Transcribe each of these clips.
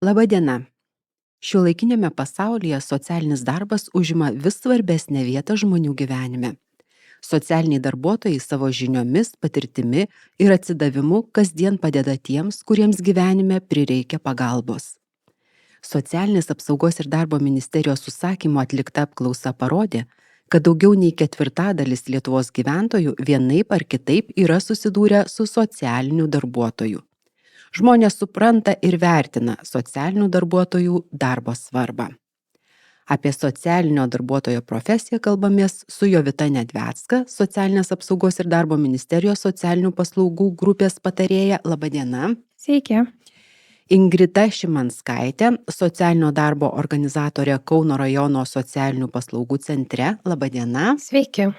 Labadiena. Šiuolaikiniame pasaulyje socialinis darbas užima vis svarbesnę vietą žmonių gyvenime. Socialiniai darbuotojai savo žiniomis, patirtimi ir atsidavimu kasdien padeda tiems, kuriems gyvenime prireikia pagalbos. Socialinės apsaugos ir darbo ministerijos užsakymu atlikta apklausa parodė, kad daugiau nei ketvirtadalis Lietuvos gyventojų vienaip ar kitaip yra susidūrę su socialiniu darbuotoju. Žmonės supranta ir vertina socialinių darbuotojų darbo svarbą. Apie socialinio darbuotojo profesiją kalbamės su Jovita Nedvecka, Socialinės apsaugos ir darbo ministerijos socialinių paslaugų grupės patarėja. Labadiena. Sveiki. Ingrida Šimanskaitė, socialinio darbo organizatorė Kauno rajono socialinių paslaugų centre. Labadiena. Sveiki.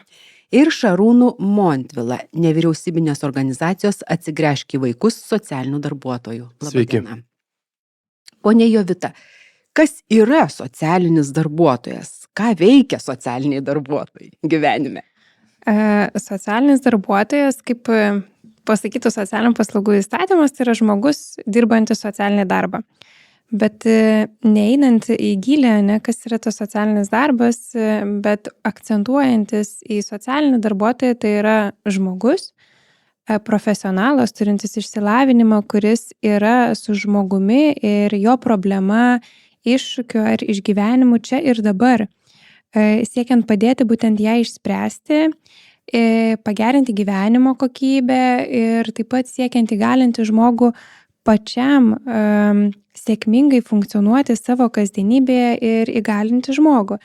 Ir Šarūnu Montvila, nevyriausybinės organizacijos Atsigręžk į vaikus socialinių darbuotojų. Labadiena. Pone Jovita, kas yra socialinis darbuotojas? Ką veikia socialiniai darbuotojai gyvenime? Socialinis darbuotojas, kaip pasakytų socialinių paslaugų įstatymas, tai yra žmogus dirbantis socialinį darbą. Bet neeinant į gilę, kas yra tas socialinis darbas, bet akcentuojantis į socialinį darbuotoją, tai yra žmogus, profesionalas, turintis išsilavinimą, kuris yra su žmogumi ir jo problema, iššūkiu ar išgyvenimu čia ir dabar, siekiant padėti būtent ją išspręsti, pagerinti gyvenimo kokybę ir taip pat siekiant įgalinti žmogų pačiam sėkmingai funkcionuoti savo kasdienybėje ir įgalinti žmogų.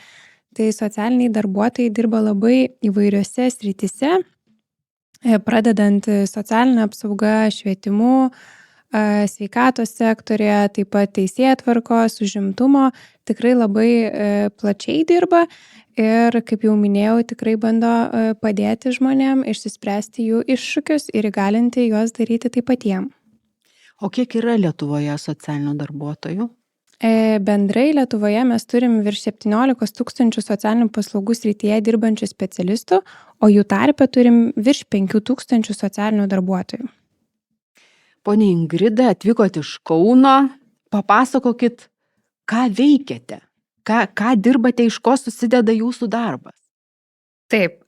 Tai socialiniai darbuotojai dirba labai įvairiose srityse, pradedant socialinę apsaugą, švietimu, sveikatos sektorėje, taip pat teisėtvarkos, užimtumo, tikrai labai plačiai dirba ir, kaip jau minėjau, tikrai bando padėti žmonėm išsispręsti jų iššūkius ir įgalinti juos daryti taip patiem. O kiek yra Lietuvoje socialinių darbuotojų? Bendrai Lietuvoje mes turim virš 17 000 socialinių paslaugų srityje dirbančių specialistų, o jų tarpe turim virš 5 000 socialinių darbuotojų. Pone Ingrida, atvykote iš Kauno, papasakokit, ką veikiate, ką dirbate, iš ko susideda jūsų darbas. Taip,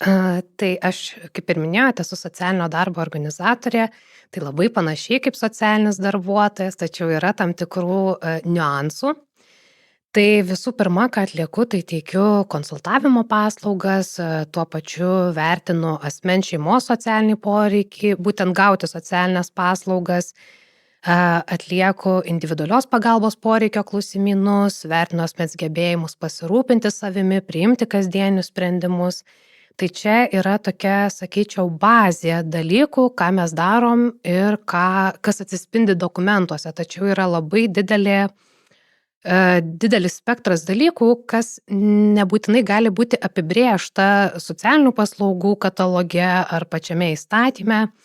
tai aš, kaip ir minėjote, esu socialinio darbo organizatorė, tai labai panašiai kaip socialinis darbuotojas, tačiau yra tam tikrų niuansų. Tai visų pirma, ką atlieku, tai teikiu konsultavimo paslaugas, tuo pačiu vertinu asmens šeimos socialinį poreikį, būtent gauti socialinės paslaugas, atlieku individualios pagalbos poreikio klausimynus, vertinu asmens gebėjimus pasirūpinti savimi, priimti kasdienius sprendimus. Tai čia yra tokia, sakyčiau, bazė dalykų, ką mes darom ir kas atsispindi dokumentuose. Tačiau yra labai didelis spektras dalykų, kas nebūtinai gali būti apibrėžta socialinių paslaugų kataloge ar pačiame įstatyme.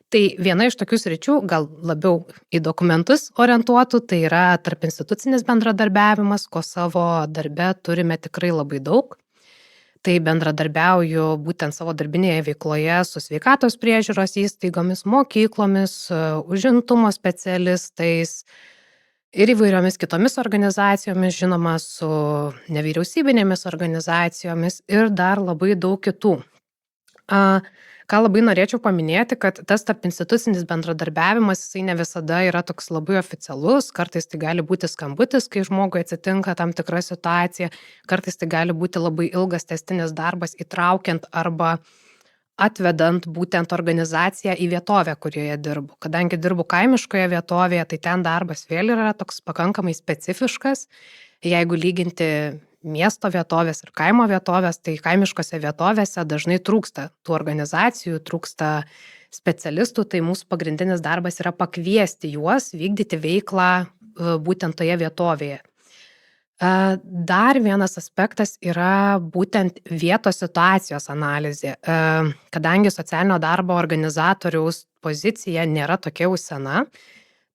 Tai viena iš tokių sričių, gal labiau į dokumentus orientuotų, tai yra tarpinstitucinis bendradarbiavimas, ko savo darbe turime tikrai labai daug. Tai bendradarbiauju būtent savo darbinėje veikloje su sveikatos priežiūros įstaigomis, mokyklomis, užimtumo specialistais ir įvairiomis kitomis organizacijomis, žinoma, su nevyriausybinėmis organizacijomis ir dar labai daug kitų. Ką labai norėčiau paminėti, kad tas tarpinstitucinis bendradarbiavimas, jisai ne visada yra toks labai oficialus, kartais tai gali būti skambutis, kai žmogui atsitinka tam tikra situacija, kartais tai gali būti labai ilgas tęstinis darbas įtraukiant arba atvedant būtent organizaciją į vietovę, kurioje dirbu. Kadangi dirbu kaimiškoje vietovėje, tai ten darbas vėl yra toks pakankamai specifiškas. Jeigu lyginti miesto vietovės ir kaimo vietovės, tai kaimiškose vietovėse dažnai trūksta tų organizacijų, trūksta specialistų, tai mūsų pagrindinis darbas yra pakviesti juos vykdyti veiklą būtent toje vietovėje. Dar vienas aspektas yra būtent vietos situacijos analizė. Kadangi socialinio darbo organizatoriaus pozicija nėra tokia jau sena,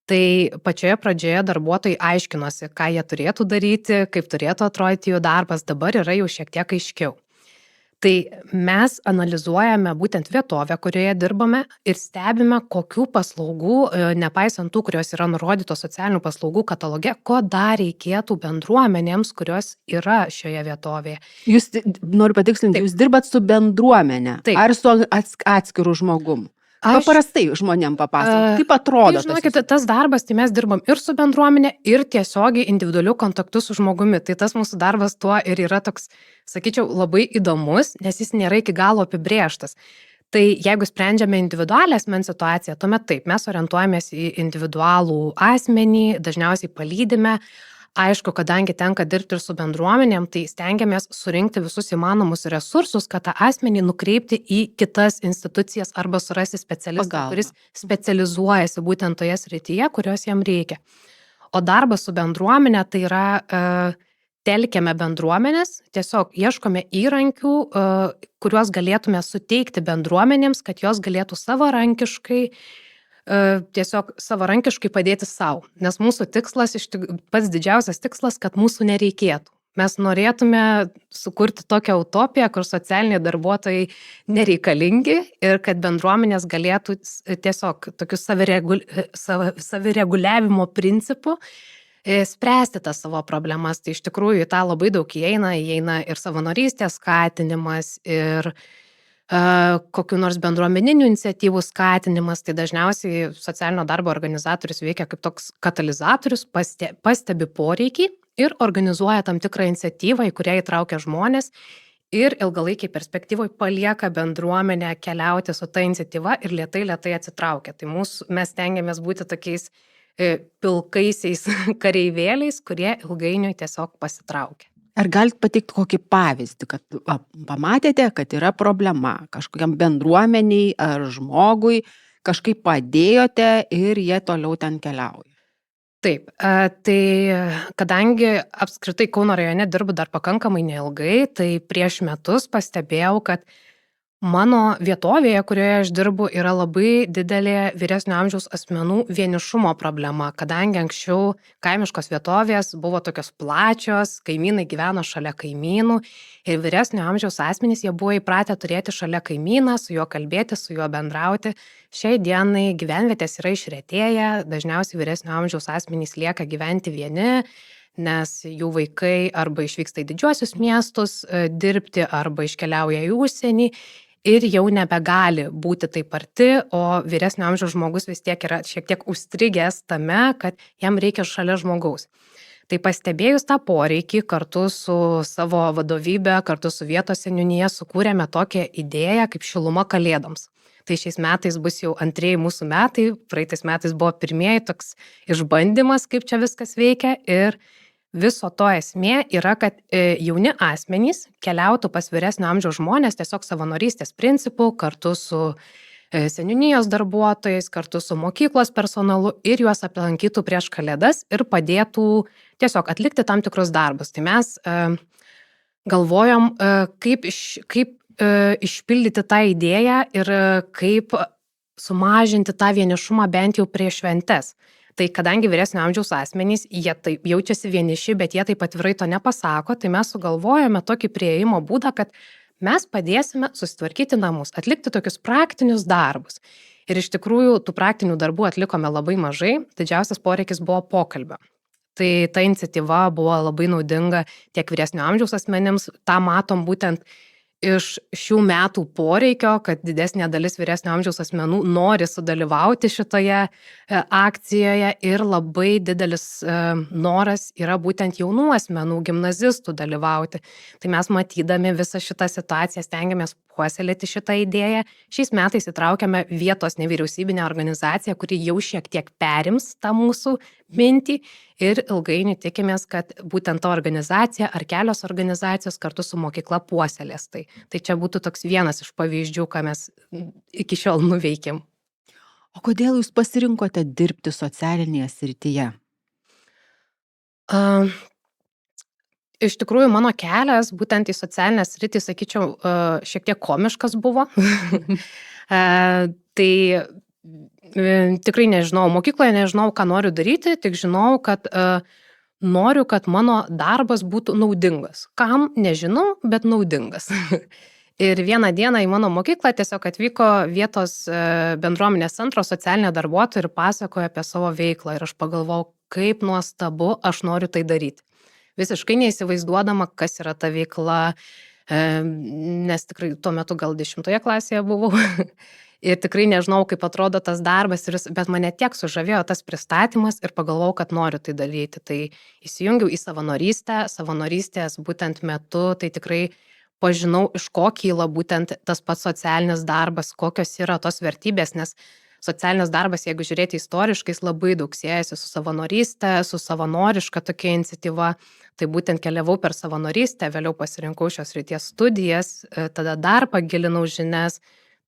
tai pačioje pradžioje darbuotojai aiškinosi, ką jie turėtų daryti, kaip turėtų atrodyti jų darbas, dabar yra jau šiek tiek aiškiau. Tai mes analizuojame būtent vietovę, kurioje dirbame ir stebime, kokių paslaugų, nepaisant tų, kurios yra nurodytos socialinių paslaugų kataloge, ko dar reikėtų bendruomenėms, kurios yra šioje vietovėje. Jūs, noriu patikslinti, Taip. jūs dirbat su bendruomenė Taip. ar su atskiru žmogum? Paprastai žmonėm papasakot, kaip atrodo Tai žinokite, tas darbas, tai mes dirbam ir su bendruomenė, ir tiesiogiai individualiu kontaktu su žmogumi. Tai tas mūsų darbas tuo ir yra toks, sakyčiau, labai įdomus, nes jis nėra iki galo apibrėžtas. Tai jeigu sprendžiame individualią asmens situaciją, tuomet taip, mes orientuojamės į individualų asmenį, dažniausiai palydime. Aišku, kadangi tenka dirbti ir su bendruomenėm, tai stengiamės surinkti visus įmanomus resursus, kad tą asmenį nukreipti į kitas institucijas arba surasti specialistą, Pagalba. kuris specializuojasi būtent toje srityje, kurios jam reikia. O darbas su bendruomenė tai yra telkiame bendruomenės, tiesiog ieškome įrankių, kuriuos galėtume suteikti bendruomenėms, kad jos galėtų savarankiškai padėti savo. Nes mūsų tikslas, pats didžiausias tikslas, kad mūsų nereikėtų. Mes norėtume sukurti tokią utopiją, kur socialiniai darbuotojai nereikalingi ir kad bendruomenės galėtų tiesiog tokiu savireguliavimo principu spręsti tas savo problemas. Tai iš tikrųjų į tą labai daug įeina ir savanorystės skatinimas, ir kokių nors bendruomeninių iniciatyvų skatinimas. Tai dažniausiai socialinio darbo organizatorius veikia kaip toks katalizatorius, pastebi poreikį ir organizuoja tam tikrą iniciatyvą, į kurią įtraukia žmonės ir ilgalaikiai perspektyvoje palieka bendruomenę keliauti su ta iniciatyva ir lėtai atsitraukia. Tai mes stengiamės būti tokiais pilkaisiais kareivėliais, kurie ilgainiui tiesiog pasitraukia. Ar galite pateikti kokį pavyzdį, kad pamatėte, kad yra problema kažkokiam bendruomeniai ar žmogui, kažkaip padėjote ir jie toliau ten keliauja? Taip, tai kadangi apskritai Kauno rajone dirbu dar pakankamai neilgai, tai prieš metus pastebėjau, kad mano vietovėje, kurioje aš dirbu, yra labai didelė vyresnio amžiaus asmenų vienišumo problema, kadangi anksčiau kaimiškos vietovės buvo tokios plačios, kaimynai gyveno šalia kaimynų ir vyresnio amžiaus asmenys jie buvo įpratę turėti šalia kaimyną, su juo kalbėti, su juo bendrauti. Šiai dienai gyvenvietės yra išretėję, dažniausiai vyresnio amžiaus asmenys lieka gyventi vieni, nes jų vaikai arba išvyksta į didžiuosius miestus dirbti, arba iškeliauja į užsienį. Ir jau nebegali būti taip arti, o vyresnio amžiaus žmogus vis tiek yra šiek tiek užstrigęs tame, kad jam reikia šalia žmogaus. Tai pastebėjus tą poreikį, kartu su savo vadovybė, kartu su vietos seniūnija sukūrėme tokią idėją kaip šiluma kalėdoms. Tai šiais metais bus jau antrieji mūsų metai, praeitais metais buvo pirmieji toks išbandymas, kaip čia viskas veikia, ir viso to esmė yra, kad jauni asmenys keliautų pas vyresnio amžiaus žmonės tiesiog savanorystės principų, kartu su seniūnijos darbuotojais, kartu su mokyklos personalu ir juos aplankytų prieš kalėdas ir padėtų tiesiog atlikti tam tikrus darbus. Tai mes galvojom, kaip išpildyti tą idėją ir kaip sumažinti tą vienišumą bent jau prieš šventes. Tai kadangi vyresnio amžiaus asmenys, jie taip jaučiasi vieniši, bet jie taip atvirai to nepasako, tai mes sugalvojame tokį priėjimo būdą, kad mes padėsime susitvarkyti namus, atlikti tokius praktinius darbus. Ir iš tikrųjų tų praktinių darbų atlikome labai mažai, didžiausias poreikis buvo pokalbio. Tai ta iniciatyva buvo labai naudinga tiek vyresnio amžiaus asmenims, tą matom būtent iš šių metų poreikio, kad didesnė dalis vyresnio amžiaus asmenų nori sudalyvauti šitoje akcijoje ir labai didelis noras yra būtent jaunų asmenų, gimnazistų dalyvauti. Tai mes matydami visą šitą situaciją stengiamės puoselėti šitą idėją. Šiais metais įtraukiame vietos nevyriausybinę organizaciją, kuri jau šiek tiek perims tą mūsų mintį ir ilgainiui tikimės, kad būtent ta organizacija ar kelios organizacijos kartu su mokykla puoselės. Tai čia būtų toks vienas iš pavyzdžių, ką mes iki šiol nuveikėm. O kodėl jūs pasirinkote dirbti socialinėje srityje? Iš tikrųjų, mano kelias būtent į socialinę sritį, sakyčiau, šiek tiek komiškas buvo. Tai tikrai nežinau, mokykloje nežinau, ką noriu daryti, tik žinau, kad noriu, kad mano darbas būtų naudingas. Kam, nežinau, bet naudingas. Ir vieną dieną į mano mokyklą tiesiog atvyko vietos bendruomenės centro socialinė darbuotoja ir pasakojo apie savo veiklą. Ir aš pagalvojau, kaip nuostabu, aš noriu tai daryti. Visiškai neįsivaizduodama, kas yra ta veikla, nes tikrai tuo metu gal 10 klasėje buvau. Ir tikrai nežinau, kaip atrodo tas darbas, bet mane tiek sužavėjo tas pristatymas ir pagalvojau, kad noriu tai daryti. Tai įsijungiau į savanorystę, savanorystės būtent metu, tai tikrai pažinau, iš ko kyla būtent tas pats socialinis darbas, kokios yra tos vertybės, nes socialinis darbas, jeigu žiūrėti istoriškai, jis labai daug siejasi su savanorystė, su savanoriška tokia iniciatyva. Tai būtent keliavau per savanorystę, vėliau pasirinkau šios srities studijas, tada dar pagilinau žinias,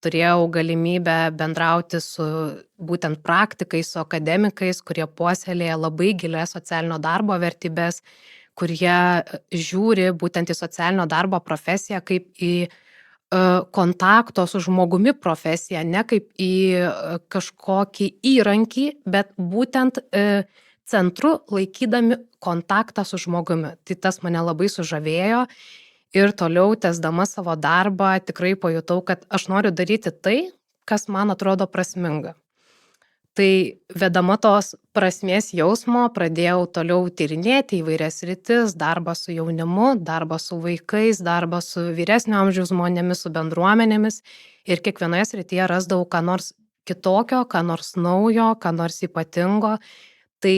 turėjau galimybę bendrauti su būtent praktikais, su akademikais, kurie puoselėja labai gilias socialinio darbo vertybės, kurie žiūri būtent į socialinio darbo profesiją kaip į kontakto su žmogumi profesiją, ne kaip į kažkokį įrankį, bet būtent centru laikydami kontaktą su žmogumi. Tai tas mane labai sužavėjo ir toliau tęsdama savo darbą tikrai pajutau, kad aš noriu daryti tai, kas man atrodo prasminga. Tai vedama tos prasmės jausmo pradėjau toliau tyrinėti įvairias sritis, darbą su jaunimu, darbą su vaikais, darbą su vyresnio amžiaus žmonėmis, su bendruomenėmis ir kiekvienoje srityje rasdavau ką nors kitokio, ką nors naujo, ką nors ypatingo. Tai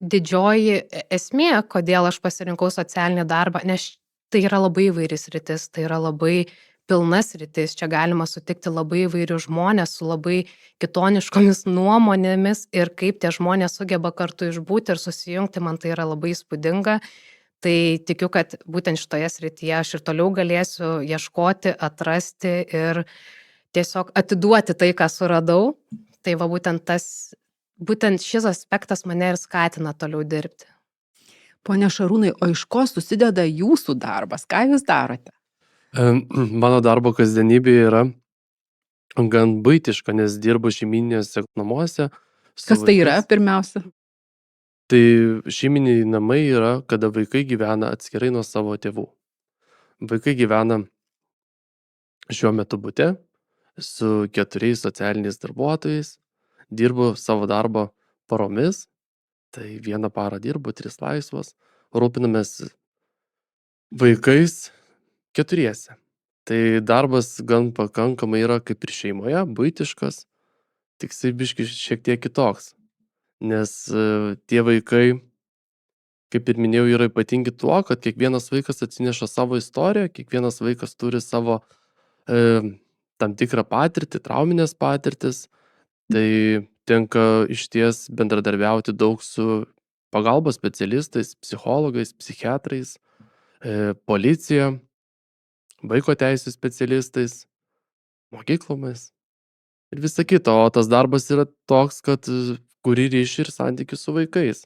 didžioji esmė, kodėl aš pasirinkau socialinį darbą, nes tai yra labai įvairi sritis, tai yra labai pilna sritis, čia galima sutikti labai įvairių žmonės su labai kitoniškomis nuomonėmis ir kaip tie žmonės sugeba kartu išbūti ir susijungti, man tai yra labai įspūdinga. Tai tikiu, kad būtent šitoje srityje aš ir toliau galėsiu ieškoti, atrasti ir tiesiog atiduoti tai, ką suradau. Tai va būtent šis aspektas mane ir skatina toliau dirbti. Pone Šarūnai, o iš ko susideda jūsų darbas? Ką jūs darote? Mano darbo kasdienybė yra gan buitiška, nes dirbu šeiminėse namuose. Kas tai yra pirmiausia? Tai šeiminiai namai yra, kada vaikai gyvena atskirai nuo savo tėvų. Vaikai gyvena šiuo metu bute su 4 socialiniais darbuotojais, dirbu savo darbo paromis, tai 1 parą dirbu, 3 laisvos, rūpinamės vaikais 4. Tai darbas gan pakankamai yra kaip ir šeimoje, buitiškas, tik jisai biškį šiek tiek kitoks. Nes tie vaikai, kaip ir minėjau, yra ypatingi tuo, kad kiekvienas vaikas atsineša savo istoriją, kiekvienas vaikas turi savo tam tikrą patirtį, trauminės patirtis. Tai tenka išties bendradarbiauti daug su pagalbos specialistais, psichologais, psichiatrais, policija, vaiko teisų specialistais, mokyklomis ir visa kita. O tas darbas yra toks, kad kuri ryšį ir santykius su vaikais.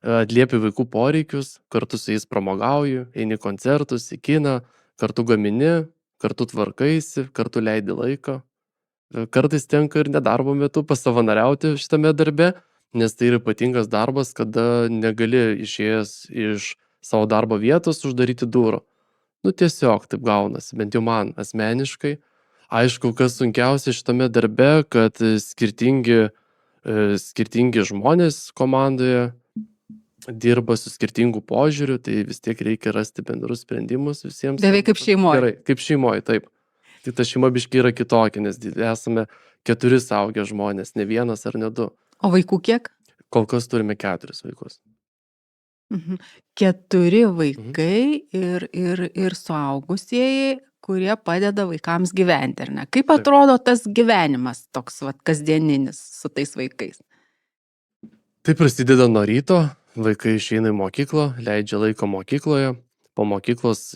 Atliepi vaikų poreikius, kartu su jais pramogauji, eini koncertus, į kiną, kartu gamini, kartu tvarkaisi, kartu leidi laiką. Kartais tenka ir nedarbo metu pasavanoriauti šitame darbe, nes tai yra ypatingas darbas, kada negali išėjęs iš savo darbo vietos uždaryti durų. Tiesiog taip gaunasi, bent jau man asmeniškai. Aišku, kas sunkiausia šitame darbe, kad skirtingi žmonės komandoje dirba su skirtingu požiūriu, tai vis tiek reikia rasti bendrus sprendimus visiems. Beveik kaip šeimoje. Gerai, kaip šeimoje, taip. Tai ta šeima biškai yra kitokia, nes esame 4 suaugę žmonės, ne 1 ar ne 2. O vaikų kiek? Kol kas turime 4 vaikus. 4 vaikai ir suaugusieji, kurie padeda vaikams gyventi, ar ne? Kaip atrodo tas gyvenimas toks kasdieninis su tais vaikais? Tai prasideda nuo ryto, vaikai išeina į mokyklą, leidžia laiką mokykloje, po mokyklos,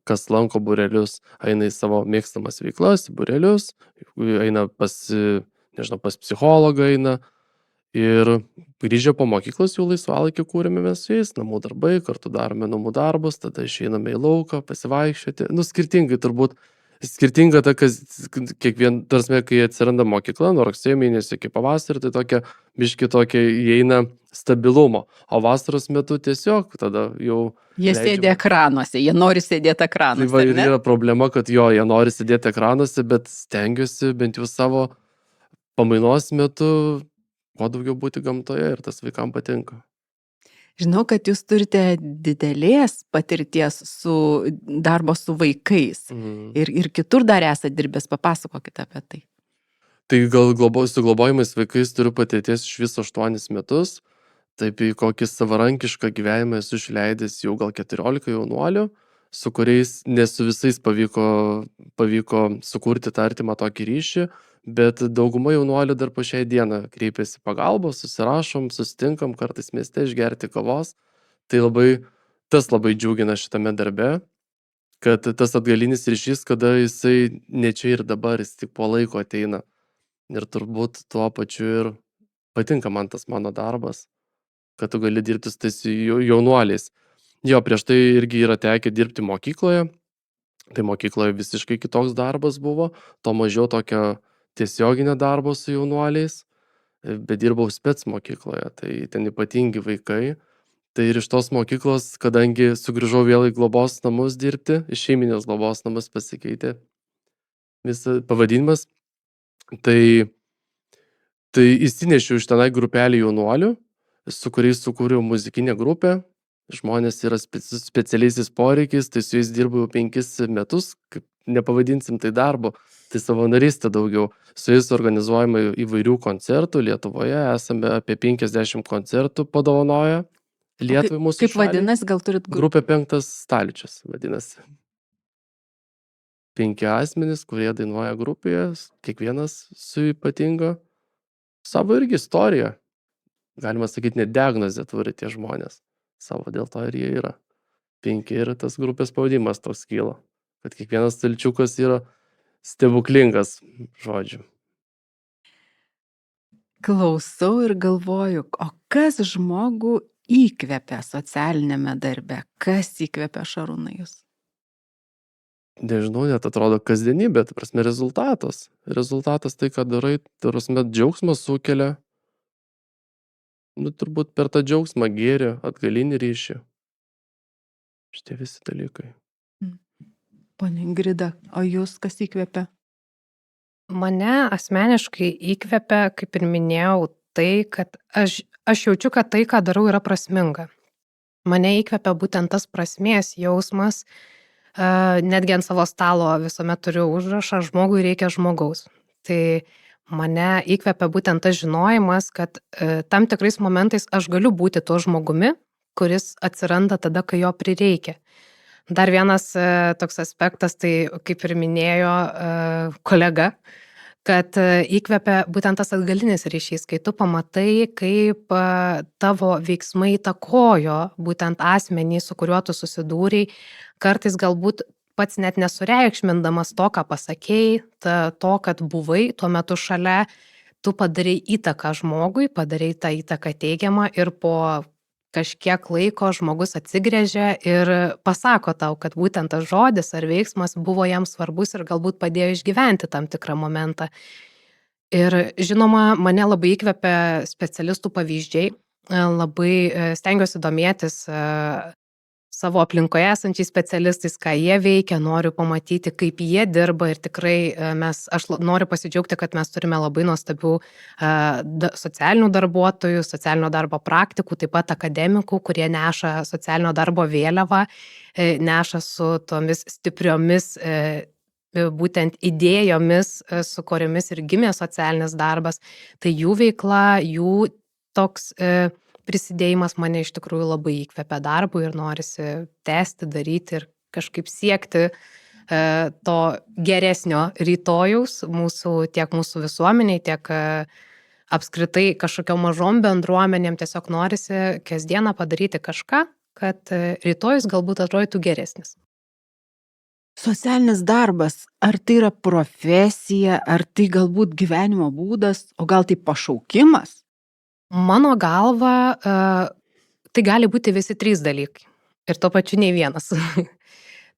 kas lanko būrelius, eina į savo mėgstamas veiklas, būrelius, eina pas psichologą eina. Ir grįžę po mokyklos jau laisvalaikį kūrėme mes su jais, namų darbai, kartu darome namų darbus, tada išeiname į lauką, pasivaikščioti. Skirtingai turbūt skirtinga ta, tarsi, kai atsiranda mokykla, nuo rugsėjo mėnesio iki pavasario, tai tokia, biški tokia įeina stabilumo, o vasaros metu tiesiog tada jau Jie sėdi leidžiama. ekranuose, jie nori sėdėti Tai ekranuose, va ar ir ne? yra problema, kad jie nori sėdėti ekranuose, bet stengiuosi bent jau savo pamainos metu kuo daugiau būti gamtoje ir tas vaikam patinka. Žinau, kad jūs turite didelės patirties su darbo su vaikais Mhm. ir kitur dar esate dirbęs, papasakokite apie tai. Tai gal su globojimais vaikais turiu patirties iš viso 8 metus, taip į kokį savarankišką gyvenimą esu išleidęs jau gal 14 jaunuolių, su kuriais ne su visais pavyko sukurti tą artimą tokį ryšį, bet dauguma jaunuolių dar po šiai dieną kreipiasi pagalbos, susirašom, susitinkam kartais mieste išgerti kavos. Tai tas labai džiugina šitame darbe, kad tas atgalinis ryšys, kada jisai ne čia ir dabar, jis tik po laiko ateina. Ir turbūt tuo pačiu ir patinka man tas mano darbas, kad tu gali dirbti su tais jaunuoliais. Jo, prieš tai irgi yra tekę dirbti mokykloje. Tai mokykloje visiškai kitoks darbas buvo, to mažiau tokio tiesioginio darbo su jaunuoliais, bet dirbau spec mokykloje, tai ten ypatingi vaikai. Tai ir iš tos mokyklos, kadangi sugrįžau vėl į globos namus dirbti, iš šeiminės globos namus pasikeitė visas pavadinimas, tai įsinešiau iš tenai grupelį jaunuolių, su kuriais sukūriau muzikinę grupę. Žmonės yra su specialiaisiais poreikiais, tai su jais dirbu jau 5 metus, kaip nepavadinsim tai darbo, tai savanorystė daugiau. Su jais organizuojama įvairių koncertų Lietuvoje, esame apie 50 koncertų padovanoję Lietuvai mūsų Kaip šaliai. vadinasi, gal turit Grupė 5 stalčius vadinasi. 5 asmenys, kurie dainuoja grupėje, kiekvienas su ypatinga savo irgi istorija. Galima sakyti, net diagnozę turi tie žmonės. Savo dėl to ir jie yra. 5 ir tas grupės pavadinimas toks kyla. Kad kiekvienas stalčiukas yra stebuklingas, žodžiu. Klausau ir galvoju, o kas žmogų įkvepia socialinėme darbe? Kas įkvepia, Šarūnai, jūs? Nežinau, net atrodo kasdienybė, tai prasme rezultatas. Rezultatas tai, ką darai, tai prasme džiaugsmą sukelia. Turbūt per tą džiaugsmą gėrį, atgalinį ryšį. Šitie visi dalykai. Pone Ingrida, o jūs kas įkvepia? Mane asmeniškai įkvepia, kaip ir minėjau, tai, kad aš jaučiu, kad tai, ką darau, yra prasminga. Mane įkvepia būtent tas prasmės jausmas, netgi ant savo stalo visuomet turiu užrašą, žmogui reikia žmogaus. Tai mane įkvepia būtent tas žinojimas, kad tam tikrais momentais aš galiu būti tuo žmogumi, kuris atsiranda tada, kai jo prireikia. Dar vienas toks aspektas, tai kaip ir minėjo kolega, kad įkvepia būtent tas atgalinis ryšys, kai tu pamatai, kaip tavo veiksmai įtakojo būtent asmenį, su kuriuo tu susidūrei, kartais galbūt pats net nesureikšmindamas to, ką pasakėjai, to, kad buvai tuo metu šalia, tu padarai įtaką žmogui, padarai tą įtaką teigiamą ir po kažkiek laiko žmogus atsigręžia ir pasako tau, kad būtent tas žodis ar veiksmas buvo jam svarbus ir galbūt padėjo išgyventi tam tikrą momentą. Ir žinoma, mane labai įkvepia specialistų pavyzdžiai, labai stengiuosi domėtis savo aplinkoje esančiais specialistais, ką jie veikia, noriu pamatyti, kaip jie dirba ir tikrai aš noriu pasidžiaugti, kad mes turime labai nuostabių socialinių darbuotojų, socialinio darbo praktikų, taip pat akademikų, kurie neša socialinio darbo vėliavą, neša su tomis stipriomis būtent idėjomis, su kuriomis ir gimė socialinis darbas. Tai jų veikla, jų toks prisidėjimas mane iš tikrųjų labai įkvepia darbui ir norisi tęsti, daryti ir kažkaip siekti to geresnio rytojaus tiek mūsų visuomeniai, tiek apskritai kažkokiom mažom bendruomenėm. Tiesiog norisi kasdieną padaryti kažką, kad rytojus galbūt atrodytų geresnis. Socialinis darbas, ar tai yra profesija, ar tai galbūt gyvenimo būdas, o gal tai pašaukimas? Mano galva, tai gali būti visi 3 dalykai ir tuo pačiu nei vienas.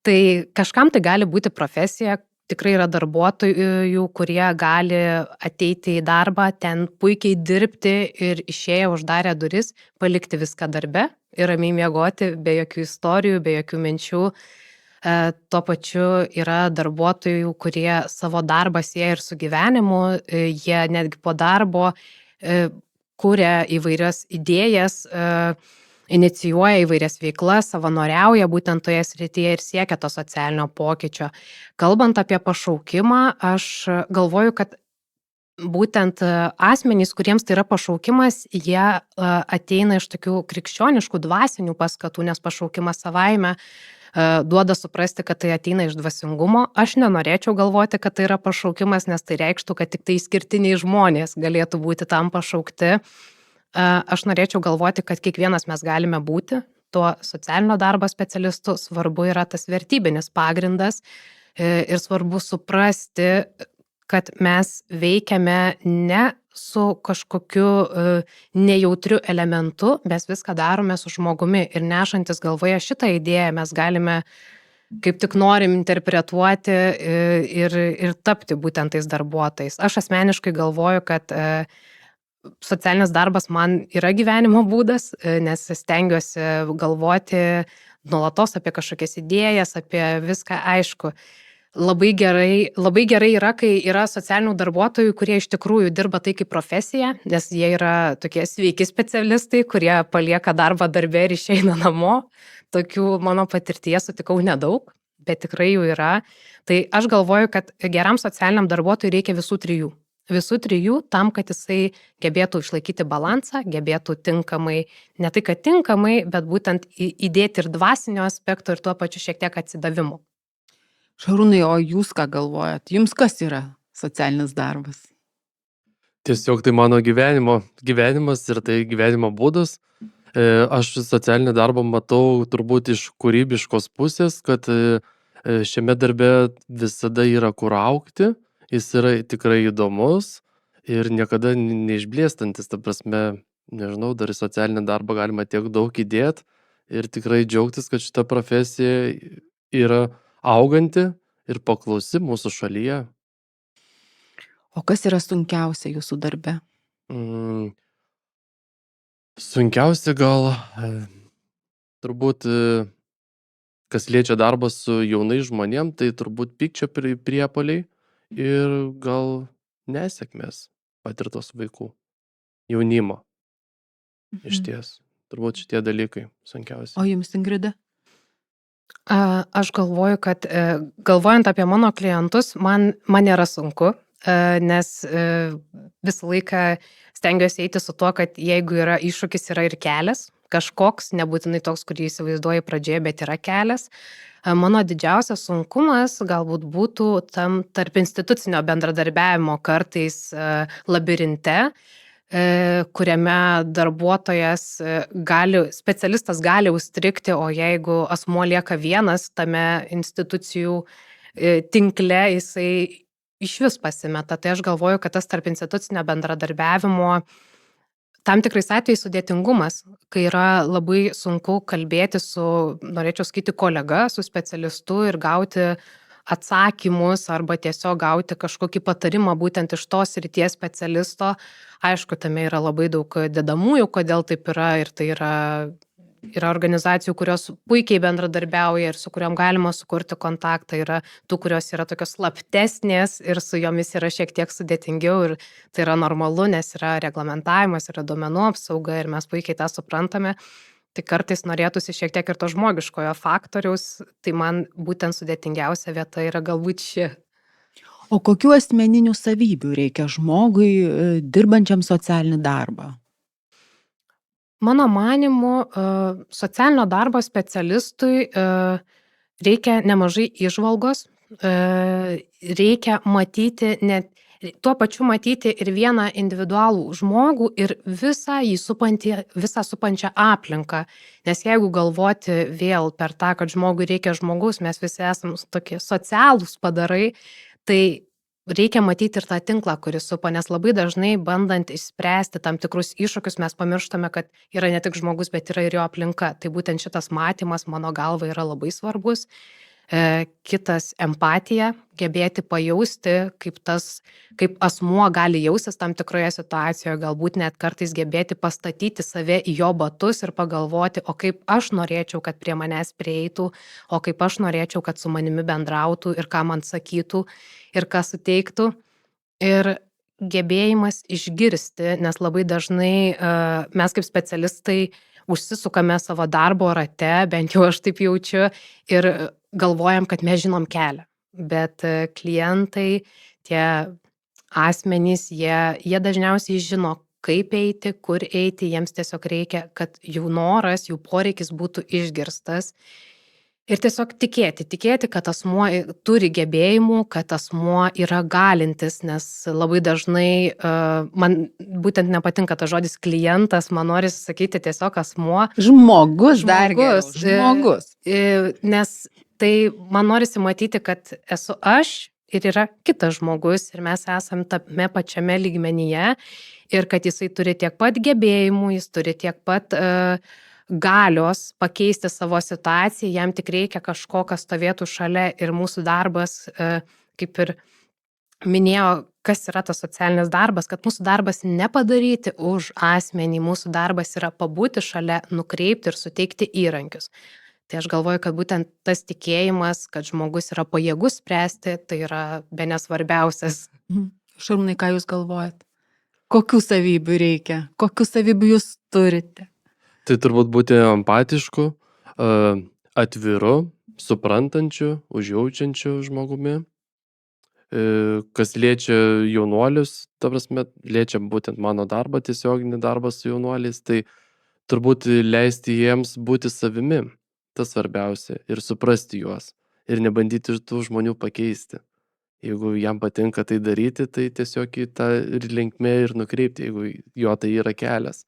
Tai kažkam tai gali būti profesija, tikrai yra darbuotojų, kurie gali ateiti į darbą, ten puikiai dirbti ir išėję uždarę duris, palikti viską darbe ir ramiai miegoti be jokių istorijų, be jokių minčių. Tuo pačiu yra darbuotojų, kurie savo darbą sieja ir su gyvenimu, jie netgi po darbo kuria įvairias idėjas, inicijuoja įvairias veiklas, savanoriauja būtent toje srityje ir siekia to socialinio pokyčio. Kalbant apie pašaukimą, aš galvoju, kad būtent asmenys, kuriems tai yra pašaukimas, jie ateina iš tokių krikščioniškų dvasinių paskatų, nes pašaukimas savaime duoda suprasti, kad tai ateina iš dvasingumo. Aš nenorėčiau galvoti, kad tai yra pašaukimas, nes tai reikštų, kad tik tai išskirtiniai žmonės galėtų būti tam pašaukti. Aš norėčiau galvoti, kad kiekvienas mes galime būti tuo socialinio darbo specialistu. Svarbu yra tas vertybinis pagrindas ir svarbu suprasti, kad mes veikiame ne su kažkokiu nejautriu elementu, mes viską darome su žmogumi ir nešantis galvoje šitą idėją mes galime kaip tik norim interpretuoti ir tapti būtent tais darbuotojais. Aš asmeniškai galvoju, kad socialinis darbas man yra gyvenimo būdas, nes stengiuosi galvoti nuolatos apie kažkokias idėjas, apie viską aišku. Labai gerai yra, kai yra socialinių darbuotojų, kurie iš tikrųjų dirba tai kaip profesija, nes jie yra tokie sveiki specialistai, kurie palieka darbą darbe ir išeina namo. Tokių mano patirtyje sutikau nedaug, bet tikrai jų yra. Tai aš galvoju, kad geram socialiniam darbuotojui reikia visų trijų. Visų trijų tam, kad jisai gebėtų išlaikyti balansą, gebėtų tinkamai, ne tai kad tinkamai, bet būtent įdėti ir dvasinio aspekto ir tuo pačiu šiek tiek atsidavimo. Šarūnai, o jūs ką galvojat? Jums kas yra socialinis darbas? Tiesiog tai mano gyvenimas ir tai gyvenimo būdas. Aš socialinį darbą matau turbūt iš kūrybiškos pusės, kad šiame darbe visada yra kur augti. Jis yra tikrai įdomus ir niekada neišblėstantis, ta prasme, nežinau, dar į socialinį darbą galima tiek daug įdėti ir tikrai džiaugtis, kad šita profesija yra auganti ir paklausi mūsų šalyje. O kas yra sunkiausia jūsų darbe? Sunkiausia gal turbūt, kas liečia darbą su jaunais žmonėm, tai turbūt pykčio priepuoliai ir gal nesėkmės patirtos vaikų, jaunimo. Išties. Turbūt šitie dalykai sunkiausi. O jums, Ingrida? Aš galvoju, kad galvojant apie mano klientus, man nėra sunku, nes visą laiką stengiuosi eiti su tuo, kad jeigu yra iššūkis, yra ir kelias, kažkoks, nebūtinai toks, kurį įsivaizduoji pradžioje, bet yra kelias. Mano didžiausias sunkumas galbūt būtų tam tarp institucinio bendradarbiavimo kartais labirinte, kuriame darbuotojas specialistas gali užstrigti, o jeigu asmuo lieka vienas tame institucijų tinkle, jisai išvis pasimeta. Tai aš galvoju, kad tas tarp institucinio bendradarbiavimo tam tikrais atvejais sudėtingumas, kai yra labai sunku kalbėti su, norėčiau sakyti, kolega, su specialistu ir gauti atsakymus arba tiesiog gauti kažkokį patarimą būtent iš tos srities specialisto. Aišku, tame yra labai daug dedamųjų, kodėl taip yra ir tai yra organizacijų, kurios puikiai bendradarbiauja ir su kuriuom galima sukurti kontaktą, yra tų, kurios yra tokios slaptesnės ir su jomis yra šiek tiek sudėtingiau ir tai yra normalu, nes yra reglamentavimas, yra duomenų apsauga ir mes puikiai tą suprantame. Tai kartais norėtųsi šiek tiek ir to žmogiškojo faktoriaus, tai man būtent sudėtingiausia vieta yra galbūt ši. O kokių asmeninių savybių reikia žmogui dirbančiam socialinį darbą? Mano manymu, socialinio darbo specialistui reikia nemažai įžvalgos, reikia matyti tuo pačiu matyti ir vieną individualų žmogų ir visą supančią aplinką. Nes jeigu galvoti vėl per tą, kad žmogui reikia žmogus, mes visi esame tokie socialūs padarai, tai reikia matyti ir tą tinklą, kuris supa, nes labai dažnai bandant išspręsti tam tikrus iššūkius, mes pamirštame, kad yra ne tik žmogus, bet yra ir jo aplinka. Tai būtent šitas matymas mano galva yra labai svarbus. kitas empatiją, gebėti pajausti, kaip asmuo gali jaustis tam tikroje situacijoje, galbūt net kartais gebėti pastatyti save į jo batus ir pagalvoti, o kaip aš norėčiau, kad prie manęs prieitų, o kaip aš norėčiau, kad su manimi bendrautų ir ką man sakytų ir ką suteiktų. Ir gebėjimas išgirsti, nes labai dažnai mes kaip specialistai užsisukame savo darbo rate, bent jau aš taip jaučiu, ir galvojam, kad mes žinom kelią. Bet klientai, tie asmenys, jie dažniausiai žino, kaip eiti, kur eiti, jiems tiesiog reikia, kad jų noras, jų poreikis būtų išgirstas. Ir tiesiog tikėti, kad asmuo turi gebėjimų, kad asmuo yra galintis, nes labai dažnai man būtent nepatinka tas žodis klientas, man norisi sakyti tiesiog asmuo. Žmogus, dar geriau, žmogus. Nes tai man norisi matyti, kad esu aš ir yra kitas žmogus ir mes esam tame pačiame lygmenyje ir kad jisai turi tiek pat gebėjimų, jis turi tiek pat galios pakeisti savo situaciją, jam tik reikia kažko, kas stovėtų šalia ir mūsų darbas, kaip ir minėjo, kas yra tas socialinis darbas, kad mūsų darbas nepadaryti už asmenį, mūsų darbas yra pabūti šalia, nukreipti ir suteikti įrankius. Tai aš galvoju, kad būtent tas tikėjimas, kad žmogus yra pajėgus spręsti, tai yra bene svarbiausias. Šarūnai, ką jūs galvojat? Kokių savybių reikia? Kokių savybių jūs turite? Tai turbūt būti empatišku, atviru, suprantančiu, užjaučiančiu žmogumi. Kas liečia jaunuolius, ta prasme, liečia būtent mano darbą, tiesioginį darbą su jaunuoliais, tai turbūt leisti jiems būti savimi, tas svarbiausia, ir suprasti juos, ir nebandyti tų žmonių pakeisti. Jeigu jam patinka tai daryti, tai tiesiog į tą linkmę ir nukreipti, jeigu jo tai yra kelias.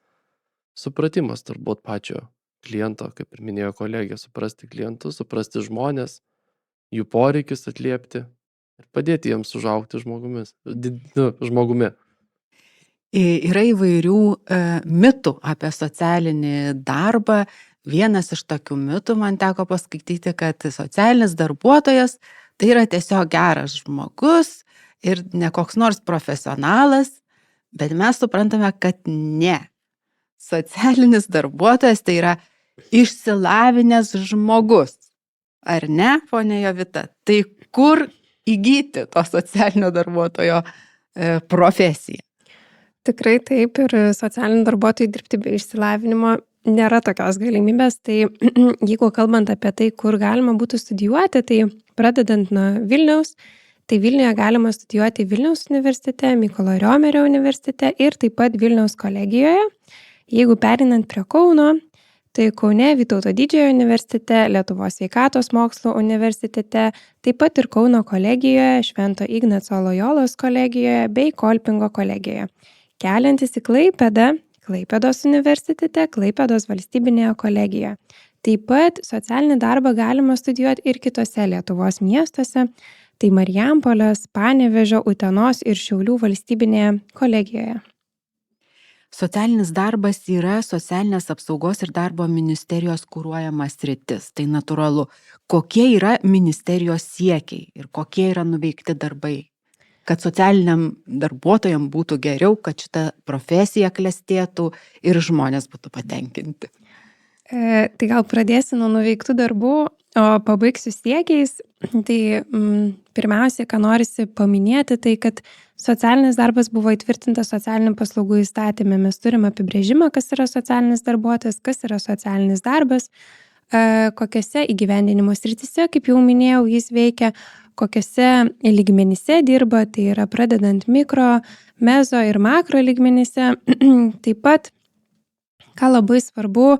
Supratimas turbūt pačio kliento, kaip ir minėjo kolegė, suprasti klientus, suprasti žmonės, jų poreikius atliepti ir padėti jiems užaugti žmogumi. Yra įvairių mitų apie socialinį darbą. Vienas iš tokių mitų man teko paskaityti, kad socialinis darbuotojas tai yra tiesiog geras žmogus ir ne koks nors profesionalas, bet mes suprantame, kad ne. Socialinis darbuotojas tai yra išsilavinęs žmogus. Ar ne, ponia Jovita? Tai kur įgyti to socialinio darbuotojo profesiją? Tikrai taip, ir socialinių darbuotojų dirbti be išsilavinimo nėra tokios galimybės. Tai jeigu kalbant apie tai, kur galima būtų studijuoti, tai pradedant nuo Vilniaus, tai Vilniuje galima studijuoti Vilniaus universitete, Mykolo Riomerio universitete ir taip pat Vilniaus kolegijoje. Jeigu perinant prie Kauno, tai Kaune Vytauto Didžiojo universitete, Lietuvos sveikatos mokslų universitete, taip pat ir Kauno kolegijoje, Švento Ignaco Lojolos kolegijoje bei Kolpingo kolegijoje. Keliantis į Klaipėdą, Klaipėdos universitete, Klaipėdos valstybinėje kolegijoje. Taip pat socialinį darbą galima studijuoti ir kitose Lietuvos miestuose, tai Marijampolės, Panevėžio, Utenos ir Šiaulių valstybinėje kolegijoje. Socialinis darbas yra socialinės apsaugos ir darbo ministerijos kuruojama sritis. Tai natūralu. Kokie yra ministerijos siekiai ir kokie yra nuveikti darbai? Kad socialiniam darbuotojam būtų geriau, kad šita profesija klestėtų ir žmonės būtų patenkinti. Tai gal pradėsiu nuo nuveiktų darbų, o pabaigsiu siekiais. Tai pirmiausia, ką norisi paminėti, tai kad socialinis darbas buvo įtvirtintas socialinių paslaugų įstatyme. Mes turime apibrėžimą, kas yra socialinis darbuotojas, kas yra socialinis darbas, kokiose įgyvendinimo srityse, kaip jau minėjau, jis veikia, kokiose lygmenyse dirba, tai yra pradedant mikro, mezo ir makro lygmenyse. Taip pat, ką labai svarbu,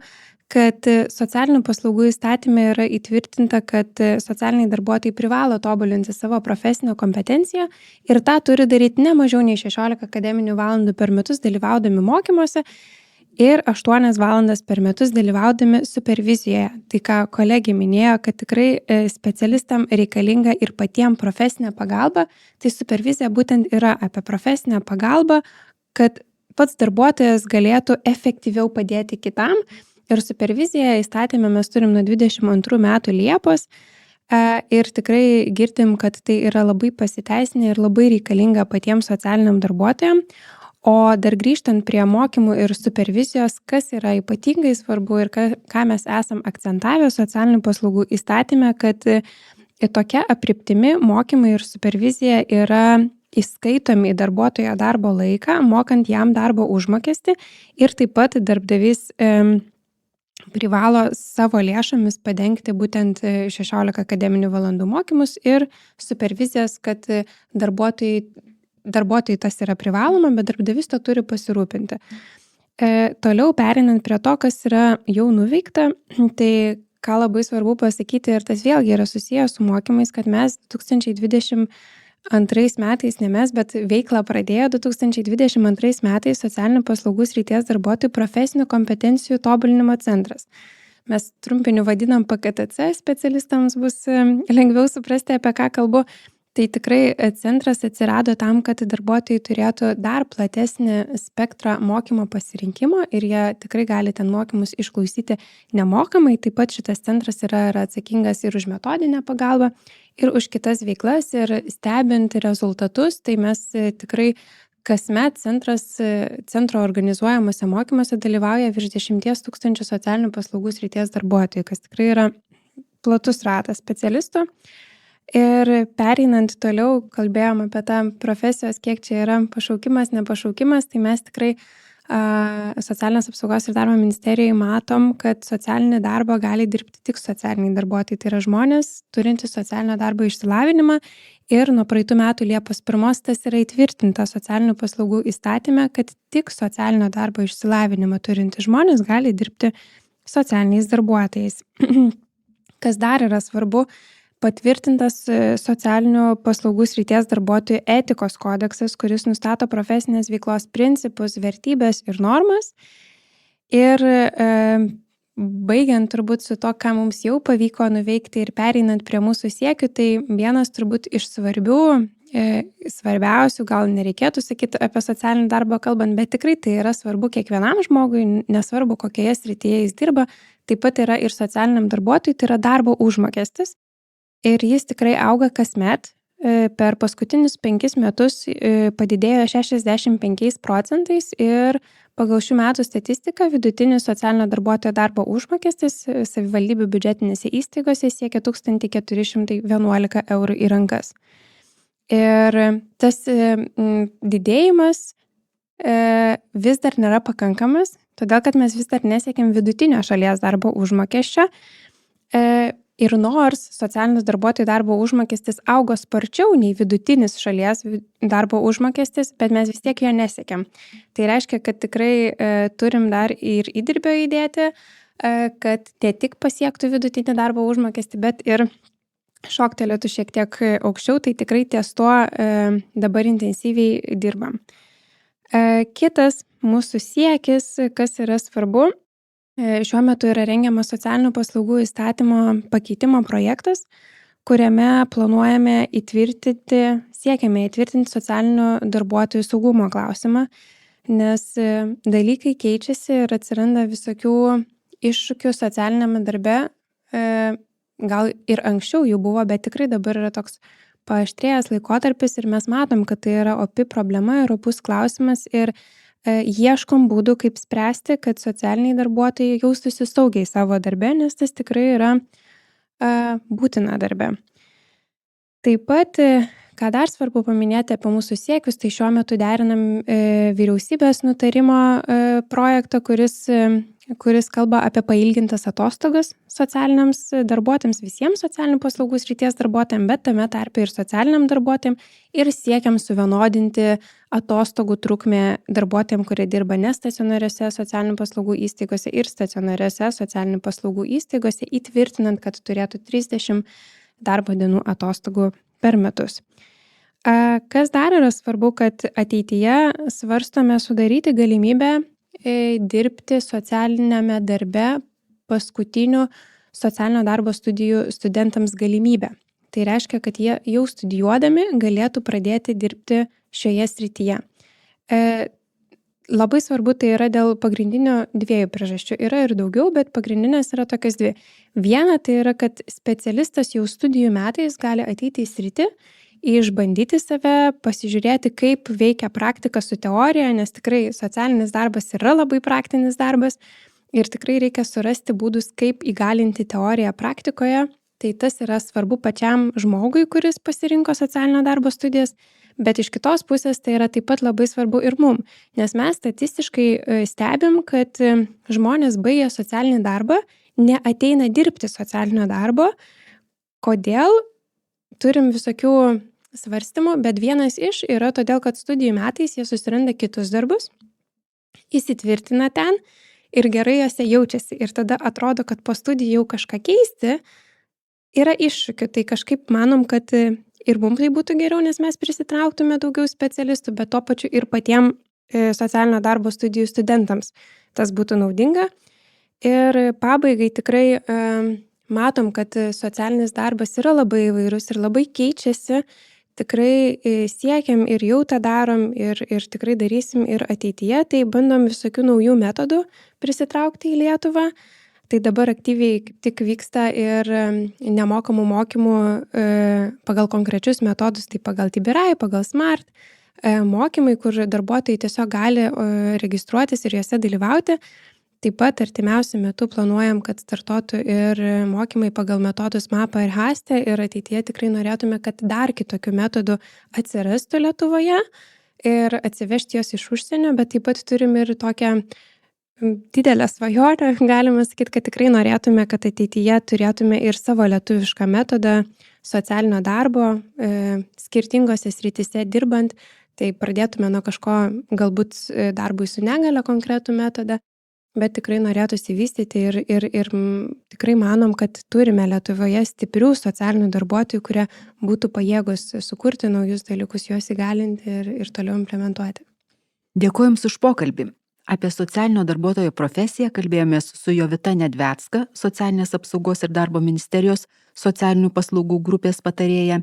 kad socialinių paslaugų įstatyme yra įtvirtinta, kad socialiniai darbuotojai privalo tobulinti savo profesinę kompetenciją ir tą turi daryti ne mažiau nei 16 akademinių valandų per metus dalyvaudami mokymuose ir 8 valandas per metus dalyvaudami supervizijoje. Tai ką kolegė minėjo, kad tikrai specialistam reikalinga ir patiem profesinė pagalba, tai supervizija būtent yra apie profesinę pagalbą, kad pats darbuotojas galėtų efektyviau padėti kitam. Ir superviziją įstatymę mes turim nuo 22 metų Liepos. Ir tikrai girdim, kad tai yra labai pasiteisinę ir labai reikalinga patiems socialiniam darbuotojam. O dar grįžtant prie mokymų ir supervizijos, kas yra ypatingai svarbu ir ką mes esam akcentavę socialinių paslaugų įstatyme, kad tokia apriptimi mokymai ir supervizija yra įskaitomi į darbuotojo darbo laiką, mokant jam darbo užmokestį ir taip pat darbdavys privalo savo lėšomis padengti būtent 16 akademinių valandų mokymus ir supervizijas, kad darbuotojai tas yra privaloma, bet darbdavys to turi pasirūpinti. Toliau perinant prie to, kas yra jau nuveikta, tai ką labai svarbu pasakyti ir tas vėlgi yra susijęs su mokymais, kad mes 2022 metais, ne mes, bet veiklą pradėjo 2022 metais socialinių paslaugų srities darbuotojų profesinių kompetencijų tobulinimo centras. Mes trumpiniu vadinam PKTC, specialistams bus lengviau suprasti, apie ką kalbu. Tai tikrai centras atsirado tam, kad darbuotojai turėtų dar platesnį spektrą mokymo pasirinkimo ir jie tikrai gali ten mokymus išklausyti nemokamai. Taip pat šitas centras yra atsakingas ir už metodinę pagalbą, ir už kitas veiklas, ir stebint rezultatus, tai mes tikrai kasmet centro organizuojamuose mokymuose dalyvauja virš 10 000 socialinių paslaugų srities darbuotojų, kas tikrai yra platus ratas specialistų. Ir pereinant toliau, kalbėjom apie tą profesijos, kiek čia yra pašaukimas, nepašaukimas, tai mes tikrai socialinės apsaugos ir darbo ministerijoje matom, kad socialinį darbą gali dirbti tik socialiniai darbuotojai. Tai yra žmonės turintys socialinio darbo išsilavinimą ir nuo praeitų metų Liepos 1 tas yra įtvirtinta socialinių paslaugų įstatyme, kad tik socialinio darbo išsilavinimą turintys žmonės gali dirbti socialiniais darbuotojais. Kas dar yra svarbu, patvirtintas socialinių paslaugų srities darbuotojų etikos kodeksas, kuris nustato profesinės veiklos principus, vertybės ir normas. Ir baigiant turbūt su to, ką mums jau pavyko nuveikti ir pereinant prie mūsų siekių, tai vienas turbūt iš svarbiausių, gal nereikėtų sakyti apie socialinį darbą kalbant, bet tikrai tai yra svarbu kiekvienam žmogui, nesvarbu kokioje srityje jis dirba, taip pat yra ir socialiniam darbuotojui, tai yra darbo užmokestis. Ir jis tikrai auga kasmet. Per paskutinius 5 metus padidėjo 65% ir pagal šių metų statistiką vidutinis socialinio darbuotojo darbo užmokestis savivaldybių biudžetinėse įstaigose siekia 1411 eurų į rankas. Ir tas didėjimas vis dar nėra pakankamas, todėl kad mes vis dar nesiekėm vidutinio šalies darbo užmokesčio. Ir nors socialinis darbuotojų darbo užmokestis augo sparčiau nei vidutinis šalies darbo užmokestis, bet mes vis tiek jo nesiekėm. Tai reiškia, kad tikrai turim dar ir įdirbio įdėti, kad ne tik pasiektų vidutinį darbo užmokestį, bet ir šoktelėtų šiek tiek aukščiau, tai tikrai ties tuo dabar intensyviai dirbam. Kitas mūsų siekis, kas yra svarbu, šiuo metu yra rengiamas socialinių paslaugų įstatymo pakeitimo projektas, kuriame siekiame įtvirtinti socialinių darbuotojų saugumo klausimą, nes dalykai keičiasi ir atsiranda visokių iššūkių socialiniame darbe. Gal ir anksčiau jų buvo, bet tikrai dabar yra toks paaštrėjęs laikotarpis ir mes matom, kad tai yra opi problema ir opus klausimas ir ieškom būdų, kaip spręsti, kad socialiniai darbuotojai jaustųsi saugiai savo darbe, nes tas tikrai yra būtina darbe. Taip pat, ką dar svarbu paminėti apie mūsų siekius, tai šiuo metu derinam vyriausybės nutarimo projektą, kuris kalba apie pailgintas atostogas socialiniams darbuotojams, visiems socialinių paslaugų srities darbuotojams, bet tame tarpe ir socialiniam darbuotojams ir siekiam suvienodinti atostogų trukmę darbuotojams, kurie dirba nestacionariuose socialinių paslaugų įstaigose ir stacionariuose socialinių paslaugų įstaigose, įtvirtinant, kad turėtų 30 darbo dienų atostogų per metus. Kas dar yra svarbu, kad ateityje svarstome sudaryti galimybę dirbti socialinėme darbe paskutinių socialinio darbo studijų studentams galimybę. Tai reiškia, kad jie jau studijuodami galėtų pradėti dirbti šioje srityje. labai svarbu tai yra dėl pagrindinio 2 priežasčių. Yra ir daugiau, bet pagrindinės yra tokios 2. Viena tai yra, kad specialistas jau studijų metais gali ateiti į sritį, išbandyti save, pasižiūrėti, kaip veikia praktika su teorija, nes tikrai socialinis darbas yra labai praktinis darbas ir tikrai reikia surasti būdus, kaip įgalinti teoriją praktikoje. Tai tas yra svarbu pačiam žmogui, kuris pasirinko socialinio darbo studijas, bet iš kitos pusės tai yra taip pat labai svarbu ir mum, nes mes statistiškai stebim, kad žmonės baigę socialinį darbą neateina dirbti socialinio darbo. Kodėl? Turim visokių svarstymų, bet vienas iš yra todėl, kad studijų metais jie susiranda kitus darbus, įsitvirtina ten ir gerai jose jaučiasi. Ir tada atrodo, kad po studijų jau kažką keisti yra iššūkių. Tai kažkaip manom, kad ir mums tai būtų geriau, nes mes prisitrauktume daugiau specialistų, bet tuo pačiu ir patiem socialinio darbo studijų studentams tas būtų naudinga. Ir pabaigai tikrai matom, kad socialinis darbas yra labai įvairus ir labai keičiasi. Tikrai siekiam ir jau tą darom ir tikrai darysim ir ateityje, tai bandom visokių naujų metodų prisitraukti į Lietuvą. Tai dabar aktyviai kaip tik vyksta ir nemokamų mokymų pagal konkrečius metodus, tai pagal Tibirai, pagal Smart mokymai, kur darbuotojai tiesiog gali registruotis ir juose dalyvauti. Taip pat artimiausiu metu planuojam, kad startuotų ir mokymai pagal metodus MAPA ir HASTE ir ateityje tikrai norėtume, kad dar kitokių metodų atsirastų Lietuvoje ir atsivežti juos iš užsienio, bet taip pat turim ir tokią didelę svajonę, galima sakyti, kad tikrai norėtume, kad ateityje turėtume ir savo lietuvišką metodą socialinio darbo skirtingose srityse dirbant, tai pradėtume nuo kažko galbūt darbui su negalia konkretų metodą, bet tikrai norėtųsi vystyti ir tikrai manom, kad turime Lietuvoje stiprių socialinių darbuotojų, kurie būtų pajėgus sukurti naujus dalykus, juos įgalinti ir toliau implementuoti. Dėkuoju Jums už pokalbį. Apie socialinio darbuotojo profesiją kalbėjomės su Jovita Nedvecka, Socialinės apsaugos ir darbo ministerijos socialinių paslaugų grupės patarėja,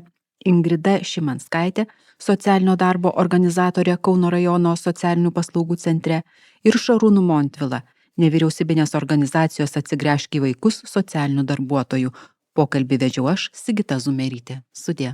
Ingrida Šimanskaitė, socialinio darbo organizatorė Kauno rajono socialinių paslaugų centre ir Šarūnu Montvila, nevyriausybinės organizacijos Atsigręžk į vaikus socialinių darbuotojų. Pokalbį vedžiau aš, Sigita Zumerytė. Sudie.